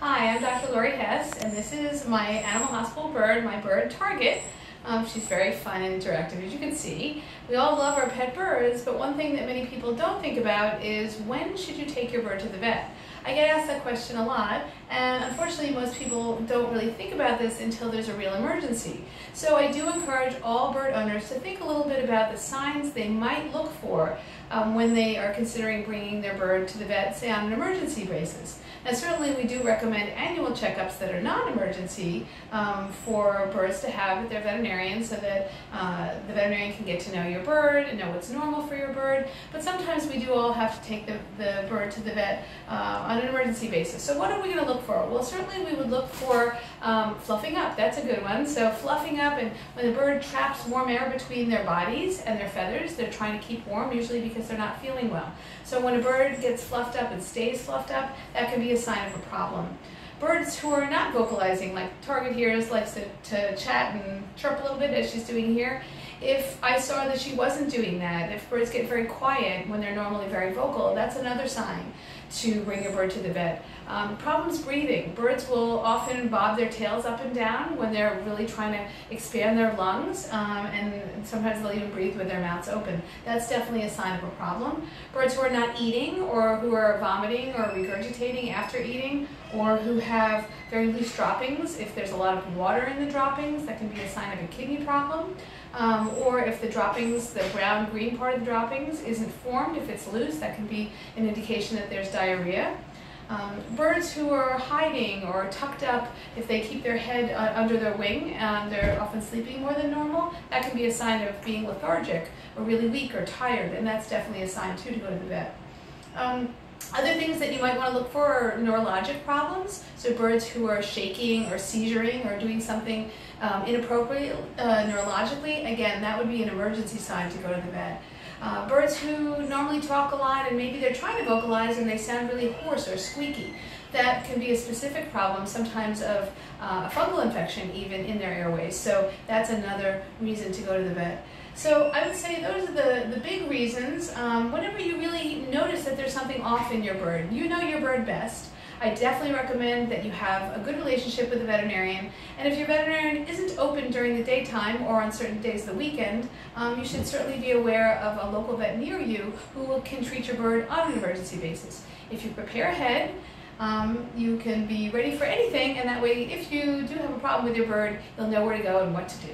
Hi, I'm Dr. Laurie Hess, and this is my animal hospital bird, my bird Target. She's very fun and interactive, as you can see. We all love our pet birds, but one thing that many people don't think about is when should you take your bird to the vet? I get asked that question a lot, and unfortunately most people don't really think about this until there's a real emergency. So I do encourage all bird owners to think a little bit about the signs they might look for when they are considering bringing their bird to the vet, say on an emergency basis. Now certainly we do recommend annual checkups that are non-emergency for birds to have with their veterinarian so that the veterinarian can get to know your bird and know what's normal for your bird. But sometimes we do all have to take the bird to the vet on an emergency basis. So what are we going to look for? Well, certainly we would look for fluffing up. That's a good one. So fluffing up, and when the bird traps warm air between their bodies and their feathers, they're trying to keep warm, usually because they're not feeling well. So when a bird gets fluffed up and stays fluffed up, that can be a sign of a problem. Birds who are not vocalizing, like Target here likes to chat and chirp a little bit as she's doing here. If I saw that she wasn't doing that, if birds get very quiet when they're normally very vocal, that's another sign to bring your bird to the vet. Problems breathing. Birds will often bob their tails up and down when they're really trying to expand their lungs, and sometimes they'll even breathe with their mouths open. That's definitely a sign of a problem. Birds who are not eating, or who are vomiting or regurgitating after eating, or who have very loose droppings. If there's a lot of water in the droppings, that can be a sign of a kidney problem. Or if the droppings, the brown-green part of the droppings isn't formed, if it's loose, that can be an indication that there's diarrhea. Birds who are hiding or tucked up, if they keep their head under their wing, they're often sleeping more than normal, that can be a sign of being lethargic or really weak or tired, and that's definitely a sign too to go to the vet. Other things that you might want to look for are neurologic problems. So birds who are shaking or seizuring or doing something inappropriate neurologically, again, that would be an emergency sign to go to the vet. Birds who normally talk a lot and maybe they're trying to vocalize and they sound really hoarse or squeaky. That can be a specific problem, sometimes of a fungal infection even in their airways. So that's another reason to go to the vet. So I would say those are the big reasons. Whenever you really notice that there's something off in your bird, you know your bird best. I definitely recommend that you have a good relationship with the veterinarian, and if your veterinarian isn't open during the daytime or on certain days of the weekend, you should certainly be aware of a local vet near you who can treat your bird on an emergency basis. If you prepare ahead, you can be ready for anything, and that way if you do have a problem with your bird, you'll know where to go and what to do.